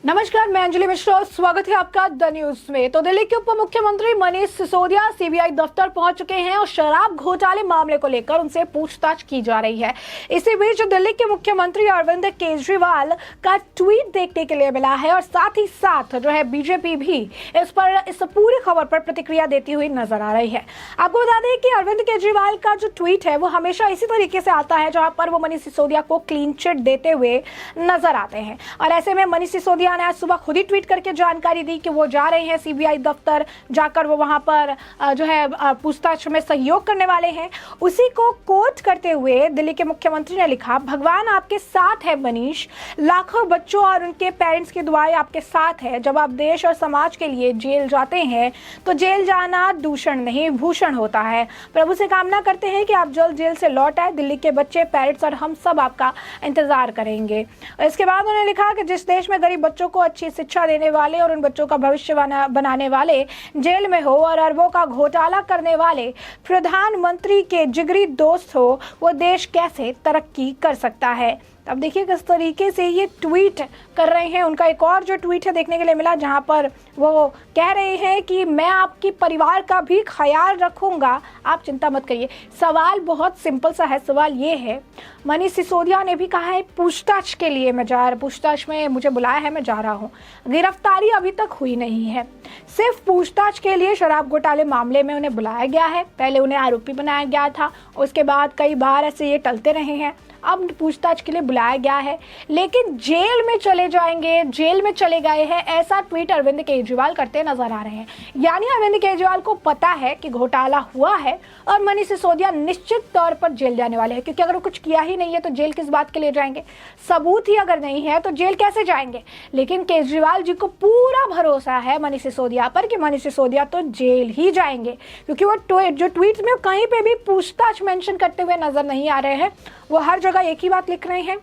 नमस्कार, मैं अंजलि मिश्रा। स्वागत है आपका द न्यूज में। तो दिल्ली के उप मुख्यमंत्री मनीष सिसोदिया सीबीआई दफ्तर पहुंच चुके हैं और शराब घोटाले मामले को लेकर उनसे पूछताछ की जा रही है। इसी बीच दिल्ली के मुख्यमंत्री अरविंद केजरीवाल का ट्वीट देखने के लिए मिला है और साथ ही साथ जो है बीजेपी भी इस पूरी खबर पर प्रतिक्रिया देती हुई नजर आ रही है। आपको बता दें कि अरविंद केजरीवाल का जो ट्वीट है वो हमेशा इसी तरीके से आता है, जहां पर वो मनीष सिसोदिया को क्लीन चिट देते हुए नजर आते हैं। और ऐसे में मनीष सिसोदिया ने आज सुबह खुद ही ट्वीट करके जानकारी दी कि वो जा रहे हैं सीबीआई दफ्तर, जाकर वो वहां पर जो है पूछताछ में सहयोग करने वाले हैं। उसी को कोट करते हुए दिल्ली के मुख्यमंत्री ने लिखा, भगवान आपके साथ है मनीष, लाखों बच्चों और उनके पेरेंट्स की दुआएं आपके साथ है। जब आप देश और समाज के लिए जेल जाते हैं तो जेल जाना दूषण नहीं भूषण होता है। प्रभु से कामना करते हैं कि आप जल्द जेल से लौट आए। दिल्ली के बच्चे, पेरेंट्स और हम सब आपका इंतजार करेंगे। इसके बाद उन्होंने लिखा कि जिस देश में गरीब बच्चों को अच्छी शिक्षा देने वाले और उन बच्चों का भविष्य बनाने वाले जेल में हो और अरबों का घोटाला करने वाले प्रधानमंत्री के जिगरी दोस्त हो, वो देश कैसे तरक्की कर सकता है। अब देखिए किस तरीके से ये ट्वीट कर रहे हैं। उनका एक और जो ट्वीट है देखने के लिए मिला, जहां पर वो कह रहे हैं कि मैं आपके परिवार का भी ख्याल रखूंगा, आप चिंता मत करिए। सवाल बहुत सिंपल सा है। सवाल ये है, मनीष सिसोदिया ने भी कहा है पूछताछ के लिए पूछताछ में मुझे बुलाया है, मैं जा रहा हूँ। गिरफ्तारी अभी तक हुई नहीं है, सिर्फ पूछताछ के लिए शराब घोटाले मामले में उन्हें बुलाया गया है। पहले उन्हें आरोपी बनाया गया था, उसके बाद कई बार ऐसे ये टलते रहे हैं, अब पूछताछ के लिए बुलाया गया है। लेकिन जेल में चले जाएंगे, जेल में चले गए हैं, ऐसा ट्वीट अरविंद केजरीवाल करते नजर आ रहे हैं। यानी अरविंद केजरीवाल को पता है कि घोटाला हुआ है और मनीष सिसोदिया निश्चित तौर पर जेल जाने वाले हैं, क्योंकि अगर वो कुछ किया ही नहीं है तो जेल किस बात के लिए जाएंगे। सबूत ही अगर नहीं है तो जेल कैसे जाएंगे। लेकिन केजरीवाल जी को पूरा भरोसा है मनीष सिसोदिया पर कि मनीष सिसोदिया तो जेल ही जाएंगे, क्योंकि वो जो ट्वीट में कहीं पे भी पूछताछ मेंशन करते हुए नजर नहीं आ रहे हैं। वो हर जगह एक ही बात लिख रहे हैं,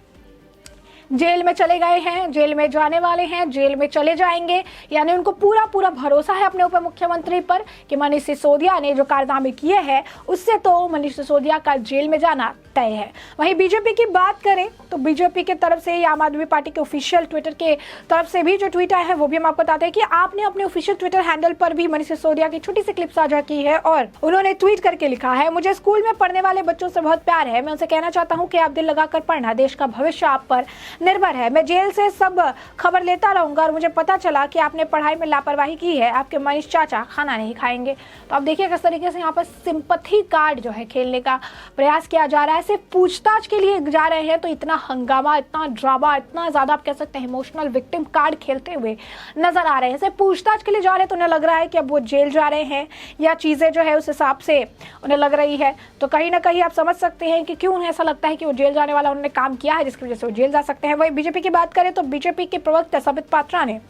जेल में चले गए हैं, जेल में जाने वाले हैं, जेल में चले जाएंगे। यानी उनको पूरा भरोसा है अपने उप मुख्यमंत्री पर कि मनीष सिसोदिया ने जो कारनामे किए हैं उससे तो मनीष सिसोदिया का जेल में जाना तय है। वहीं बीजेपी की बात करें तो बीजेपी के तरफ से आम आदमी पार्टी के ऑफिशियल ट्विटर के तरफ से भी जो ट्वीट आया है वो भी हम आपको बताते हैं कि आपने अपने ऑफिशियल ट्विटर हैंडल पर भी मनीष सिसोदिया की छोटी सी क्लिप साझा की है और उन्होंने ट्वीट करके लिखा है, मुझे स्कूल में पढ़ने वाले बच्चों से बहुत प्यार है। मैं उनसे कहना चाहता हूँ कि आप दिल लगाकर पढ़ना, देश का भविष्य आप पर निर्भर है। मैं जेल से सब खबर लेता रहूंगा और मुझे पता चला कि आपने पढ़ाई में लापरवाही की है, आपके मनीष चाचा खाना नहीं खाएंगे। तो आप देखिए किस तरीके से यहाँ पर सिंपैथी कार्ड जो है खेलने का प्रयास किया जा रहा है। सिर्फ पूछताछ के लिए जा रहे हैं तो इतना हंगामा, इतना ड्रामा, इतना ज्यादा आप कह सकते हैं इमोशनल विक्टिम कार्ड खेलते हुए नजर आ रहे हैं। सिर्फ पूछताछ के लिए जा रहे हैं तो उन्हें लग रहा है कि अब वो जेल जा रहे हैं या चीजें जो है उस हिसाब से उन्हें लग रही है। तो कहीं ना कहीं आप समझ सकते हैं कि क्यों उन्हें ऐसा लगता है कि वो जेल जाने वाला उन्होंने काम किया है जिसकी वजह से वो जेल जा सकते हैं। वही बीजेपी की बात करें तो बीजेपी के प्रवक्ता संबित पात्रा ने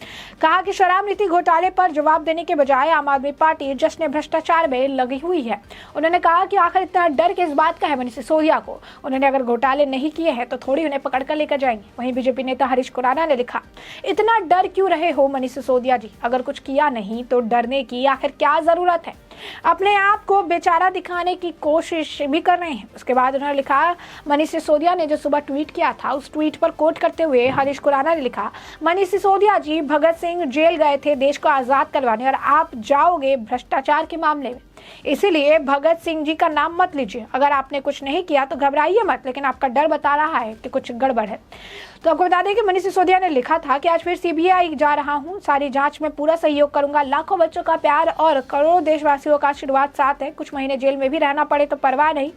कहा कि शराब नीति घोटाले पर जवाब देने के बजाय आम आदमी पार्टी जश्न भ्रष्टाचार में लगी हुई है। उन्होंने कहा कि आखिर इतना डर किस बात का है मनीष सिसोदिया को, उन्होंने अगर घोटाले नहीं किए हैं तो थोड़ी उन्हें पकड़ कर लेकर जाएंगे। वहीं बीजेपी नेता हरीश खुराना ने लिखा, इतना डर क्यों रहे हो मनीष सिसोदिया जी, अगर कुछ किया नहीं तो डरने की आखिर क्या जरूरत है। अपने आप को बेचारा दिखाने की कोशिश भी कर रहे हैं। उसके बाद उन्होंने लिखा, मनीष सिसोदिया ने जो सुबह ट्वीट किया था उस ट्वीट पर कोट करते हुए हरीश खुराना ने लिखा, मनीष सिसोदिया जी, भगत सिंह जेल गए थे देश को आजाद करवाने और आप जाओगे भ्रष्टाचार के मामले में, इसीलिए भगत सिंह जी का नाम मत लीजिए। अगर आपने कुछ नहीं किया तो घबराइए मत, लेकिन आपका डर बता रहा है कि कुछ गड़बड़ है। तो आपको बता दें कि मनीष सिसोदिया ने लिखा था कि आज फिर सीबीआई जा रहा हूं, सारी जांच में पूरा सहयोग करूंगा, लाखों बच्चों का प्यार और करोड़ों देशवासियों का आशीर्वाद साथ है, कुछ महीने जेल में भी रहना पड़े तो परवाह नहीं।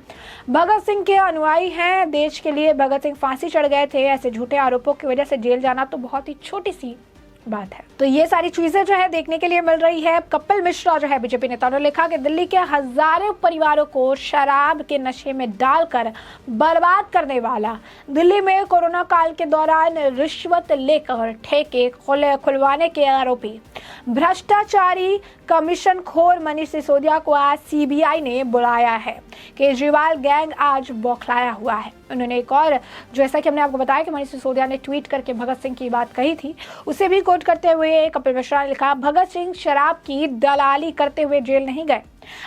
भगत सिंह के अनुयायी हैं, देश के लिए भगत सिंह फांसी चढ़ गए थे, ऐसे झूठे आरोपों की वजह से जेल जाना तो बहुत ही छोटी सी बात है। तो ये सारी चीजें जो है देखने के लिए मिल रही है। कपिल मिश्रा जो है बीजेपी नेता, उन्होंने लिखा कि दिल्ली के हजारों परिवारों को शराब के नशे में डालकर बर्बाद करने वाला, दिल्ली में कोरोना काल के दौरान रिश्वत लेकर ठेके खुलवाने के आरोपी भ्रष्टाचारी कमीशन खोर मनीष सिसोदिया को आज सीबीआई ने बुलाया है। केजरीवाल गैंग आज बौखलाया हुआ है। उन्होंने एक और, जैसा कि हमने आपको बताया कि मनीष सिसोदिया ने ट्वीट करके भगत सिंह की बात कही थी, उसे भी कोट करते हुए कपिल मिश्रा ने लिखा, भगत सिंह शराब की दलाली करते हुए जेल नहीं गए,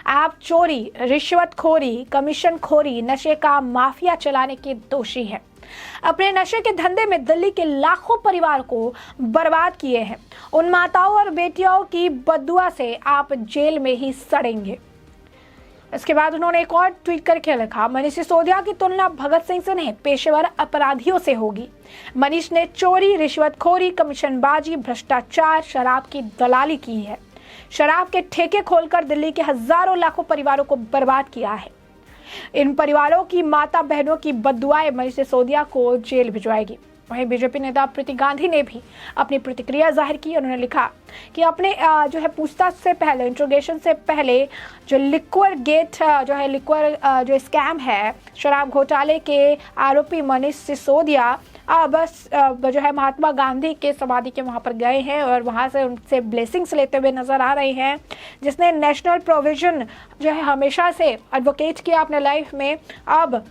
आप चोरी, रिश्वतखोरी, कमीशन खोरी, नशे का माफिया चलाने के दोषी हैं। अपने नशे के धंधे में दिल्ली के लाखों परिवार को बर्बाद किए हैं। उन माताओं और बेटियों की बददुआ से आप जेल में ही सड़ेंगे। इसके बाद उन्होंने एक और ट्वीट करके लिखा, मनीष सिसोदिया की तुलना भगत सिंह से नहीं, पेशेवर अपराधियों से होगी। मनीष ने चोरी, रिश्वतखोरी, कमीशनबाजी, भ्रष्टाचार, शराब की दलाली की है। शराब के ठेके खोलकर दिल्ली के हजारों लाखों परिवारों को बर्बाद किया है। इन परिवारों की माता बहनों की बददुआएं मनीष सिसोदिया को जेल भिजवाएगी। वहीं बीजेपी नेता प्रीति गांधी ने भी अपनी प्रतिक्रिया जाहिर की। उन्होंने लिखा कि अपने जो है पूछताछ से पहले, इंट्रोगेशन से पहले जो लिक्वर गेट जो स्कैम है, शराब घोटाले के आरोपी मनीष सिसोदिया अब जो है महात्मा गांधी के समाधि के वहां पर गए हैं और वहां से उनसे ब्लेसिंग्स लेते हुए नजर आ रहे हैं। जिसने नेशनल प्रोविजन जो है हमेशा से एडवोकेट किया अपने लाइफ में, अब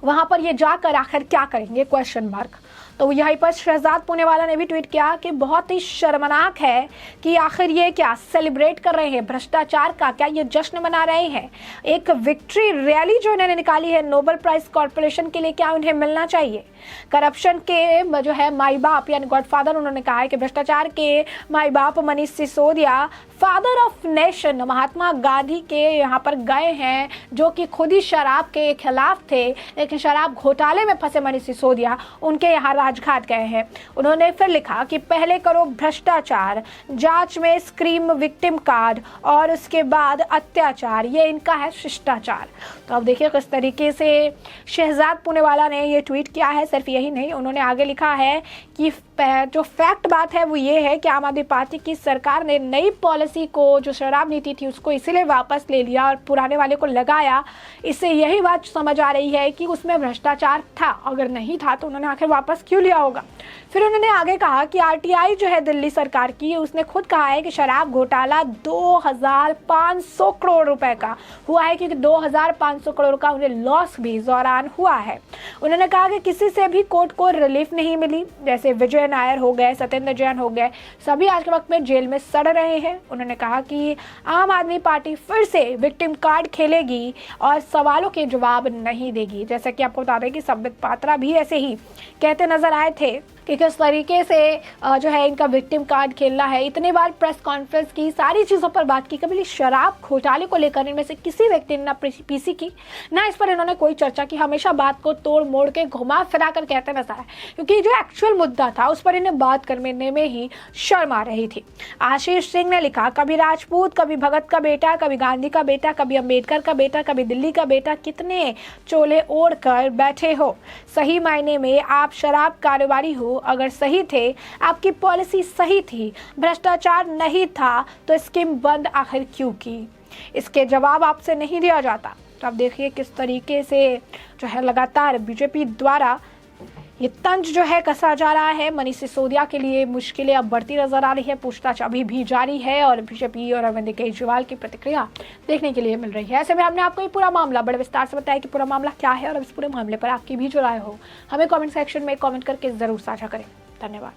वहां पर ये जाकर आखिर क्या करेंगे, क्वेश्चन मार्क। तो यहीं पर शहजाद पूनेवाला ने भी ट्वीट किया कि बहुत ही शर्मनाक है कि आखिर ये क्या सेलिब्रेट कर रहे हैं, भ्रष्टाचार का क्या ये जश्न मना रहे हैं। एक विक्ट्री रैली जो इन्होंने निकाली है नोबेल प्राइज कॉर्पोरेशन के लिए, क्या उन्हें मिलना चाहिए? करप्शन के जो है माई बाप यानी गॉडफादर, उन्होंने कहा है कि भ्रष्टाचार के माई बाप Manish Sisodia father of nation Mahatma Gandhi के यहाँ पर गए हैं, जो कि खुद ही शराब के खिलाफ थे, लेकिन शराब घोटाले में फंसे मनीष सिसोदिया उनके यहाँ राजघाट गए हैं। उन्होंने फिर लिखा कि पहले करो भ्रष्टाचार, जांच में स्क्रीम विक्टिम कार्ड और उसके बाद अत्याचार, ये इनका है शिष्टाचार। तो अब देखिए किस तरीके से शहजाद पूनेवाला ने ये ट्वीट किया है। सिर्फ यही नहीं, उन्होंने आगे लिखा है कि जो फैक्ट बात है वो ये है कि आम आदमी पार्टी की सरकार ने नई पॉलिसी को, जो शराब नीति थी, उसको इसीलिए वापस ले लिया और पुराने वाले को लगाया। इससे यही बात समझ आ रही है कि उसमें भ्रष्टाचार था, अगर नहीं था तो उन्होंने आखिर वापस क्यों लिया होगा। फिर उन्होंने आगे कहा कि आरटीआई जो है दिल्ली सरकार की, उसने खुद कहा है कि शराब घोटाला 2500 करोड़ रुपए का हुआ है, क्योंकि 2500 करोड़ का उन्हें लॉस भी इस दौरान हुआ है। उन्होंने कहा कि किसी से भी कोर्ट को रिलीफ नहीं मिली, जैसे विजय नायर हो गए, सत्येंद्र जैन हो गए, सभी आज के वक्त में जेल में सड़ रहे हैं। उन्होंने कहा कि आम आदमी पार्टी फिर से विक्टिम कार्ड खेलेगी और सवालों के जवाब नहीं देगी। जैसा कि आपको बता दें कि संबित पात्रा भी ऐसे ही कहते नजर आए थे कि किस तरीके से जो है इनका विक्टिम कार्ड खेलना है। इतने बार प्रेस कॉन्फ्रेंस की, सारी चीज़ों पर बात की, कभी शराब घोटाले को लेकर इनमें से किसी व्यक्ति ने ना पीसी की, ना इस पर इन्होंने कोई चर्चा की। हमेशा बात को तोड़ मोड़ के घुमा फिरा कर कहते नजर आए, क्योंकि जो एक्चुअल मुद्दा था उस पर इन्हें बात करने में ही शर्म आ रही थी। आशीष सिंह ने लिखा, कभी राजपूत, कभी भगत का बेटा, कभी गांधी का बेटा, कभी अम्बेडकर का बेटा, कभी दिल्ली का बेटा, कितने चोले ओढ़ कर बैठे हो। सही मायने में आप शराब कारोबारी हो। अगर सही थे, आपकी पॉलिसी सही थी, भ्रष्टाचार नहीं था, तो स्कीम बंद आखिर क्यों की? इसके जवाब आपसे नहीं दिया जाता। तो अब देखिए किस तरीके से जो है लगातार बीजेपी द्वारा ये तंज जो है कसा जा रहा है। मनीष सिसोदिया के लिए मुश्किलें अब बढ़ती नजर आ रही है, पूछताछ अभी भी जारी है और बीजेपी और अरविंद केजरीवाल की प्रतिक्रिया देखने के लिए मिल रही है। ऐसे में हमने आपको ये पूरा मामला बड़े विस्तार से बताया कि पूरा मामला क्या है, और इस पूरे मामले पर आपकी भी जो राय हो हमें कमेंट सेक्शन में कमेंट करके जरूर साझा करें। धन्यवाद।